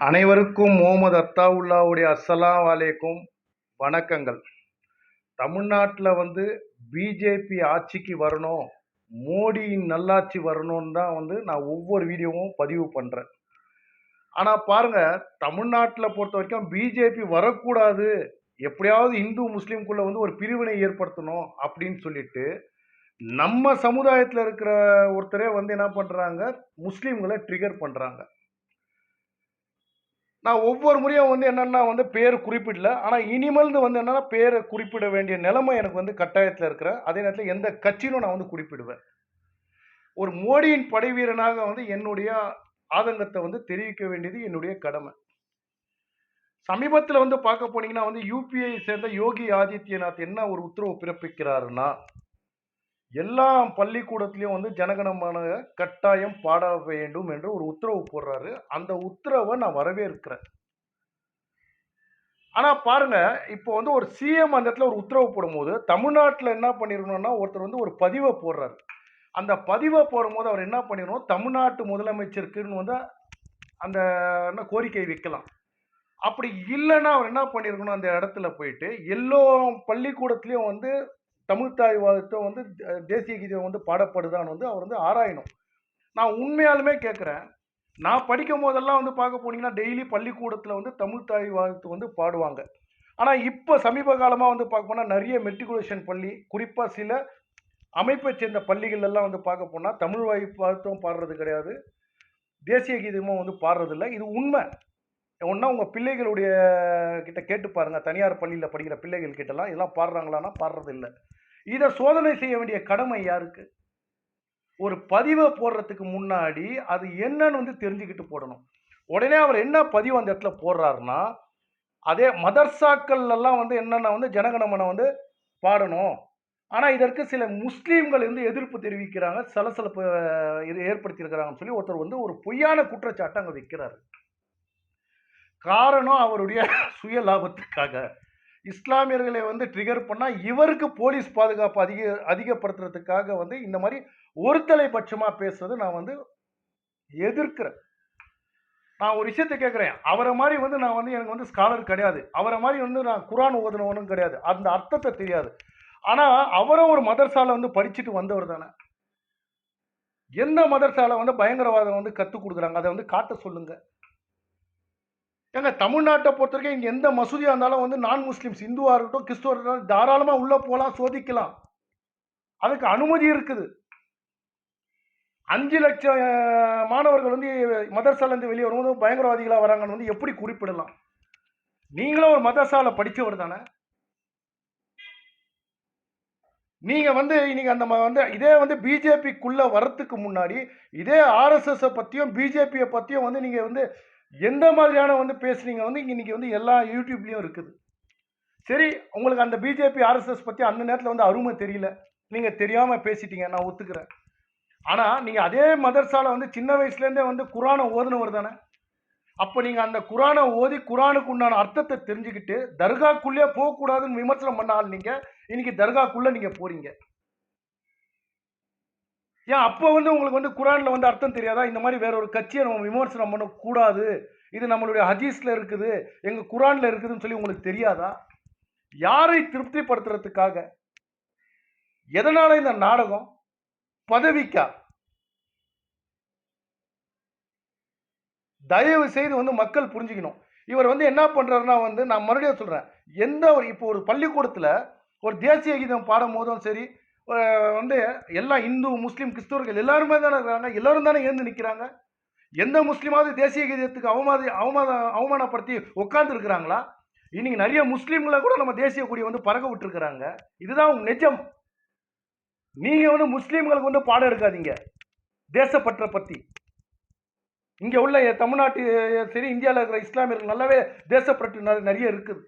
அனைவருக்கும் முகமது அத்தாவுல்லாவுடைய அஸ்ஸலாம் வலைக்கும் வணக்கங்கள். தமிழ்நாட்டில் பிஜேபி ஆட்சிக்கு வரணும், மோடியின் நல்லாட்சி வரணும்னு தான் நான் ஒவ்வொரு வீடியோவும் பதிவு பண்ணுறேன். ஆனால் பாருங்க, தமிழ்நாட்டில் பொறுத்த வரைக்கும் பிஜேபி வரக்கூடாது, எப்படியாவது இந்து முஸ்லீம்குள்ள ஒரு பிரிவினை ஏற்படுத்தணும் அப்படின்னு சொல்லிட்டு நம்ம சமுதாயத்தில் இருக்கிற ஒருத்தரே என்ன பண்ணுறாங்க, முஸ்லீம்களை ட்ரிகர் பண்ணுறாங்க. நான் ஒவ்வொரு முறையும் என்னன்னா பேர் குறிப்பிடல. ஆனால் இனிமேல் என்னன்னா பேரை குறிப்பிட வேண்டிய நிலைமை எனக்கு கட்டாயத்தில் இருக்கிறேன். அதே நேரத்தில் எந்த கட்சியிலும் நான் குறிப்பிடுவேன். ஒரு மோடியின் படை வீரனாக என்னுடைய ஆதங்கத்தை தெரிவிக்க வேண்டியது என்னுடைய கடமை. சமீபத்தில் பார்க்க போனீங்கன்னா யூபிஐ சேர்ந்த யோகி ஆதித்யநாத் என்ன ஒரு உத்தரவு பிறப்பிக்கிறாருன்னா, எல்லா பள்ளிக்கூடத்திலையும் ஜனகணமன கட்டாயம் பாட வேண்டும் என்று ஒரு உத்தரவு போடுறாரு. அந்த உத்தரவை நான் வரவேற்கிறேன். ஆனா பாருங்க, இப்போ ஒரு சிஎம் அந்த இடத்துல ஒரு உத்தரவு போடும்போது தமிழ்நாட்டில் என்ன பண்ணிருக்கணும்னா, ஒருத்தர் ஒரு பதிவை போடுறாரு. அந்த பதிவை போடும்போது அவர் என்ன பண்ணிடணும், தமிழ்நாட்டு முதலமைச்சருக்குன்னு அந்த கோரிக்கை வைக்கலாம். அப்படி இல்லைன்னா அவர் என்ன பண்ணிருக்கணும், அந்த இடத்துல போயிட்டு எல்லா பள்ளிக்கூடத்திலையும் தமிழ் தாய் வாழ்த்து தேசிய கீதம் பாடப்படுதான்னு அவர் ஆராயணும். நான் உண்மையாலுமே கேட்குறேன். நான் படிக்கும் போதெல்லாம் பார்க்க போனீங்கன்னா டெய்லி பள்ளிக்கூடத்தில் தமிழ் தாய் வாழ்த்து பாடுவாங்க. ஆனால் இப்போ சமீப காலமாக பார்க்க போனால் நிறைய மெட்ரிகுலேஷன் பள்ளி, குறிப்பாக சில அமைப்பை சேர்ந்த பள்ளிகள் எல்லாம் பார்க்க போனால் தமிழ் வாழ்த்தும் பாடுறது கிடையாது, தேசிய கீதமும் பாடுறதில்லை. இது உண்மை. ஒன்றா உங்கள் பிள்ளைகளுடைய கிட்ட கேட்டு பாருங்கள், தனியார் பள்ளியில் படிக்கிற பிள்ளைகள் கிட்டலாம் இதெல்லாம் பாடுறாங்களான்னா பாடுறது இல்லை. இதை சோதனை செய்ய வேண்டிய கடமை யாருக்கு? ஒரு பதிவை போடுறதுக்கு முன்னாடி அது என்னன்னு தெரிஞ்சுக்கிட்டு போடணும். உடனே அவர் என்ன பதிவு அந்த இடத்துல போடுறாருன்னா, அதே மதர்சாக்கள் எல்லாம் என்னன்னா ஜனகணமன பாடணும். ஆனால் இதற்கு சில முஸ்லீம்கள் எதிர்ப்பு தெரிவிக்கிறாங்க, சலசலப்பு ஏற்படுத்தியிருக்கிறாங்கன்னு சொல்லி ஒருத்தர் ஒரு பொய்யான குற்றச்சாட்டை அங்கே வைக்கிறாரு. காரணம் அவருடைய சுய லாபத்துக்காக இஸ்லாமியர்களை ட்ரிகர் பண்ணால் இவருக்கு போலீஸ் பாதுகாப்பு அதிகப்படுத்துறதுக்காக இந்த மாதிரி ஒருதலை பட்சமாக பேசுறது நான் எதிர்க்கிறேன். நான் ஒரு விஷயத்தை கேட்குறேன். அவரை மாதிரி நான் எனக்கு ஸ்காலர் கிடையாது, அவரை மாதிரி நான் குரான் ஓதுனவனும் கிடையாது, அந்த அர்த்தத்தை தெரியாது. ஆனால் அவரும் ஒரு மதர்சால படிச்சுட்டு வந்தவர் தானே. எந்த மதர்சால பயங்கரவாதம் கற்றுக் கொடுக்குறாங்க, அதை காட்ட சொல்லுங்க. ஏங்க, தமிழ்நாட்டை பொறுத்த வரைக்கும் இங்கே எந்த மசூதியாக இருந்தாலும் நான் முஸ்லீம்ஸ், இந்துவாக இருக்கட்டும் கிறிஸ்துவ இருக்கட்டும், தாராளமாக உள்ளே போகலாம், சோதிக்கலாம், அதுக்கு அனுமதி இருக்குது. 5 லட்சம் மாணவர்கள் மதரசாலேருந்து வெளியே வரும்போது பயங்கரவாதிகளாக வராங்கன்னு எப்படி குறிப்பிடலாம்? நீங்களும் ஒரு மதரசால படித்தவர் தானே. நீங்கள் இன்னைக்கு அந்த இதே பிஜேபிக்குள்ளே வரத்துக்கு முன்னாடி இதே ஆர்எஸ்எஸ் பற்றியும் பிஜேபியை பற்றியும் நீங்கள் எந்த மாதிரியான பேசுறீங்க இன்னைக்கு எல்லா யூடியூப்லேயும் இருக்குது. சரி, உங்களுக்கு அந்த பிஜேபி ஆர்எஸ்எஸ் பற்றி அந்த நேரத்தில் அருமை தெரியல, நீங்கள் தெரியாமல் பேசிட்டீங்க, நான் ஒத்துக்கிறேன். ஆனால் நீங்கள் அதே மதர்சால சின்ன வயசுலேருந்தே குரானை ஓதுனவர் தானே. அப்போ நீங்கள் அந்த குரானை ஓதி குரானுக்கு உண்டான அர்த்தத்தை தெரிஞ்சுக்கிட்டு தர்காக்குள்ளே போகக்கூடாதுன்னு விமர்சனம் பண்ணால் நீங்கள் இன்னைக்கு தர்காக்குள்ளே நீங்கள் போகிறீங்க. ஏன் அப்போ உங்களுக்கு குரானில் அர்த்தம் தெரியாதா? இந்த மாதிரி வேற ஒரு கட்சியை நம்ம விமர்சனம் பண்ணக்கூடாது, இது நம்மளுடைய ஹதீஸில் இருக்குது, எங்கள் குரானில் இருக்குதுன்னு சொல்லி உங்களுக்கு தெரியாதா? யாரை திருப்திப்படுத்துறதுக்காக? எதனால இந்த நாடகம்? பதவிக்கா? தயவு செய்து மக்கள் புரிஞ்சுக்கணும். இவர் என்ன பண்றாருன்னா நான் மறுபடியும் சொல்றேன், எந்த ஒரு இப்போ ஒரு பள்ளிக்கூடத்தில் ஒரு தேசிய கீதம் பாடும் போதும் சரி, எல்லா இந்து முஸ்லீம் கிறிஸ்தவர்கள் எல்லாருமே தானே இருக்கிறாங்க, எல்லாரும் தானே ஏந்து நிற்கிறாங்க. எந்த முஸ்லீமாவது தேசிய கீதத்துக்கு அவமானப்படுத்தி உட்கார்ந்து இருக்கிறாங்களா? இன்னைக்கு நிறைய முஸ்லீம்களை கூட நம்ம தேசிய கொடி பறக்க விட்டுருக்கிறாங்க. இதுதான் நிஜம். நீங்க முஸ்லீம்களுக்கு பாடம் எடுக்காதீங்க தேசப்பற்ற பத்தி. இங்க உள்ள தமிழ்நாட்டு சரி, இந்தியாவில் இருக்கிற இஸ்லாமியர்கள் நல்லாவே தேசப்பற்று நிறைய இருக்குது.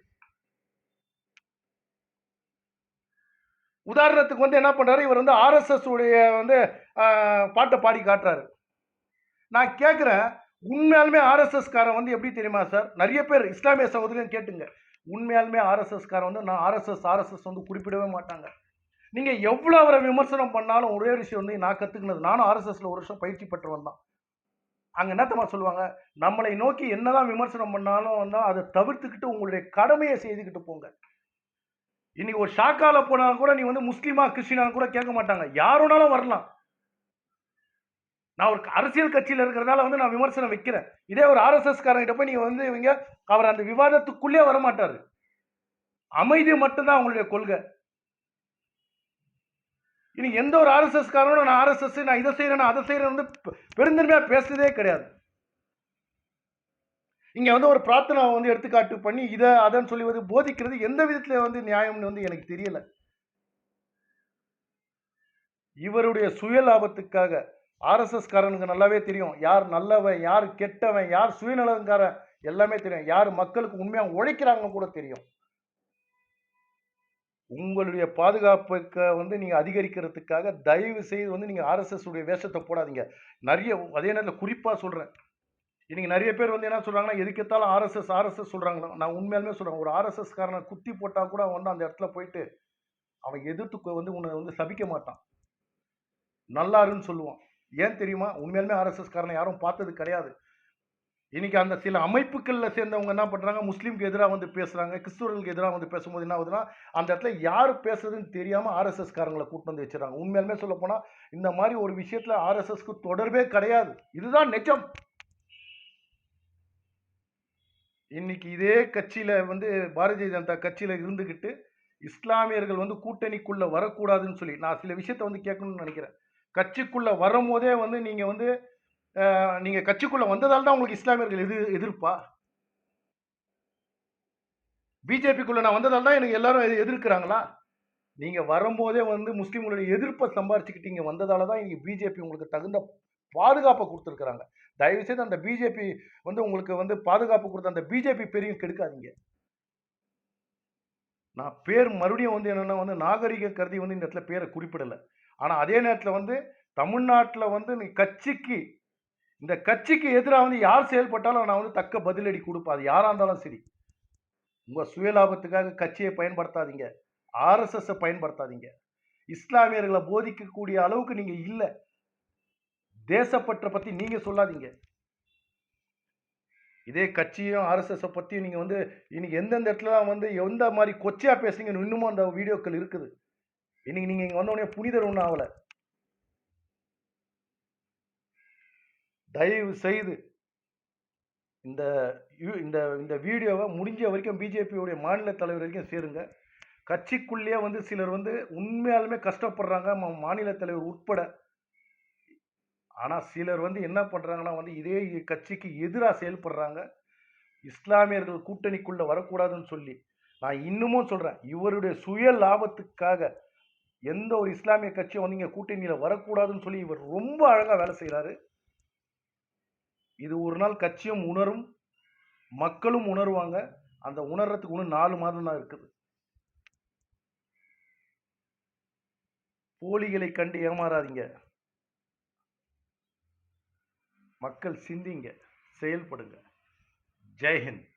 உதாரணத்துக்கு என்ன பண்றாரு, இவர் ஆர்எஸ்எஸ் உடைய பாட்டை பாடி காட்டுறாரு. நான் கேட்குறேன், உண்மையாலுமே ஆர்எஸ்எஸ் காரன் எப்படி தெரியுமா சார்? நிறைய பேர் இஸ்லாமிய சகோதரியும் கேட்டுங்க, உண்மையாலுமே ஆர்எஸ்எஸ் காரன் நான் ஆர்எஸ்எஸ் குறிப்பிடவே மாட்டாங்க. நீங்க எவ்வளவு அவரை விமர்சனம் பண்ணாலும் ஒரே விஷயம் நான் கத்துக்கினது, நானும் ஆர்எஸ்எஸ்ல ஒரு வருஷம் பயிற்சி பெற்றவன் தான். அங்க என்னத்தமா சொல்லுவாங்க, நம்மளை நோக்கி என்னதான் விமர்சனம் பண்ணாலும் வந்து அதை தவிர்த்துக்கிட்டு உங்களுடைய கடமையை செய்துக்கிட்டு போங்க. இன்னைக்கு ஒரு ஷாக்கால போனாலும் கூட நீ வந்து முஸ்லீமா கிறிஸ்டினா கூட கேட்க மாட்டாங்க, யாரோனாலும் வரலாம். நான் ஒரு அரசியல் கட்சியில இருக்கிறதால வந்து நான் விமர்சனம் வைக்கிறேன். இதே ஒரு ஆர்எஸ்எஸ் காரங்கிட்ட போய் நீங்க வந்து இவங்க அவர் அந்த விவாதத்துக்குள்ளே வர மாட்டாரு. அமைதி மட்டும்தான் அவங்களுடைய கொள்கை. இனி எந்த ஒரு ஆர்எஸ்எஸ் காரனும் நான் ஆர்எஸ்எஸ் நான் இதை செய்யறேன் அதை செய்யறேன் வந்து பெருந்தன்மையா பேசுறதே கிடையாது. இங்க வந்து ஒரு பிரார்த்தனை வந்து எடுத்துக்காட்டு பண்ணி இதை அதன்னு சொல்லி போதிக்கிறது எந்த விதத்துல வந்து நியாயம்னு வந்து எனக்கு தெரியல. இவருடைய சுய லாபத்துக்காக ஆர்எஸ்எஸ் காரனுக்கு நல்லாவே தெரியும் யார் நல்லவன் யார் கெட்டவன் யார் சுயநலங்காரன் எல்லாமே தெரியும். யார் மக்களுக்கு உண்மையா உழைக்கிறாங்க கூட தெரியும். உங்களுடைய பாதுகாப்புக்கு வந்து நீங்க அதிகரிக்கிறதுக்காக தயவு செய்து வந்து நீங்க ஆர்எஸ்எஸ் உடைய வேஷத்தை போடாதீங்க. நிறைய அதே நேரத்தில் குறிப்பா சொல்றேன், இன்னைக்கு நிறைய பேர் வந்து என்ன சொல்றாங்கன்னா எதுக்கெத்தாலும் ஆர்எஸ்எஸ் ஆர்எஸ்எஸ் சொல்றாங்க. நான் உண்மையாலுமே சொல்றேன், ஒரு ஆர்எஸ்எஸ் காரனை குத்தி போட்டா கூட அவன் வந்து அந்த இடத்துல போயிட்டு அவன் எதிர்த்து வந்து உன்னை வந்து சபிக்க மாட்டான், நல்லாருன்னு சொல்லுவான். ஏன் தெரியுமா? உண்மையாலுமே ஆர்எஸ்எஸ் காரனை யாரும் பார்த்தது கிடையாது. இன்னைக்கு அந்த சில அமைப்புகள்ல சேர்ந்தவங்க என்ன பண்றாங்க, முஸ்லீம்க்கு எதிராக வந்து பேசுறாங்க, கிறிஸ்துவர்களுக்கு எதிராக வந்து பேசும்போது என்ன ஆகுதுன்னா அந்த இடத்துல யார் பேசுறதுன்னு தெரியாம ஆர்எஸ்எஸ் காரங்களை கூட்டு வந்து வச்சிடறாங்க. உண்மையாலுமே சொல்ல போனா இந்த மாதிரி ஒரு விஷயத்துல ஆர்எஸ்எஸ்க்கு தொடர்பே கிடையாது. இதுதான் நிஜம். இன்னைக்கு இதே கட்சியில வந்து பாரதிய ஜனதா கட்சியில இருந்துகிட்டு இஸ்லாமியர்கள் வந்து கூட்டணிக்குள்ள வரக்கூடாதுன்னு சொல்லி நான் சில விஷயத்த வந்து கேட்கணும்னு நினைக்கிறேன். கட்சிக்குள்ள வரும்போதே வந்து நீங்க வந்து நீங்க கட்சிக்குள்ள வந்ததால் தான் உங்களுக்கு இஸ்லாமியர்கள் எதிர்ப்பா? பிஜேபிக்குள்ள நான் வந்ததால் தான் எனக்கு எல்லாரும் எதிர்க்கிறாங்களா? நீங்க வரும்போதே வந்து முஸ்லீம்களுடைய எதிர்ப்பை சம்பாரிச்சுக்கிட்டீங்க வந்ததால தான் இன்னைக்கு பிஜேபி உங்களுக்கு தகுந்த பாதுகாப்பை கொடுத்துருக்காங்க. தயவு செய்து அந்த பிஜேபி வந்து உங்களுக்கு வந்து பாதுகாப்பு கொடுத்த அந்த பிஜேபி பேரையும் கெடுக்காதீங்க. நான் பேர் மறுபடியும் வந்து என்னன்னா வந்து நாகரிக கருதி வந்து இந்த இடத்துல பேரை குறிப்பிடல. ஆனா அதே நேரத்தில் வந்து தமிழ்நாட்டில் வந்து நீ கட்சிக்கு இந்த கட்சிக்கு எதிராக வந்து யார் செயல்பட்டாலும் நான் வந்து தக்க பதிலடி கொடுப்பேன். அது யாரா இருந்தாலும் சரி. உங்க சுயலாபத்துக்காக கட்சியை பயன்படுத்தாதீங்க, ஆர்எஸ்எஸ் பயன்படுத்தாதீங்க. இஸ்லாமியர்களை போதிக்கக்கூடிய அளவுக்கு நீங்க இல்ல. தேசப்பற்ற பத்தி நீங்க சொல்லாதீங்க. இதே கட்சியும் ஆர்எஸ்எஸ் பத்தி நீங்க வந்து இன்னைக்கு எந்தெந்த இடத்துல வந்து எந்த மாதிரி கொச்சையா பேசுறீங்கன்னு இன்னமும் அந்த வீடியோக்கள் இருக்குது. இன்னைக்கு நீங்க இங்க வந்தோடனே புனிதர் ஒன்றும் ஆகல. தயவு செய்து இந்த இந்த இந்த வீடியோவை முடிஞ்ச வரைக்கும் பிஜேபியோடைய மாநில தலைவர் வரைக்கும் சேருங்க. கட்சிக்குள்ளேயே வந்து சிலர் வந்து உண்மையாலுமே கஷ்டப்படுறாங்க, மாநில தலைவர் உட்பட. ஆனால் சிலர் வந்து என்ன பண்ணுறாங்கன்னா வந்து இதே கட்சிக்கு எதிராக செயல்படுறாங்க. இஸ்லாமியர்கள் கூட்டணிக்குள்ளே வரக்கூடாதுன்னு சொல்லி நான் இன்னமும் சொல்கிறேன், இவருடைய சுய லாபத்துக்காக எந்த ஒரு இஸ்லாமிய கட்சியும் வந்து இங்கே கூட்டணியில் வரக்கூடாதுன்னு சொல்லி இவர் ரொம்ப அழகாக வேலை செய்கிறாரு. இது ஒரு நாள் கட்சியும் உணரும், மக்களும் உணர்வாங்க. அந்த உணர்றதுக்கு இன்னும் 4 மாதம் தான் இருக்குது. போலிகளை கண்டு ஏமாறாதீங்க. மக்கள் சிந்திங்க, செயல்படுங்க. ஜெய் ஹிந்த்.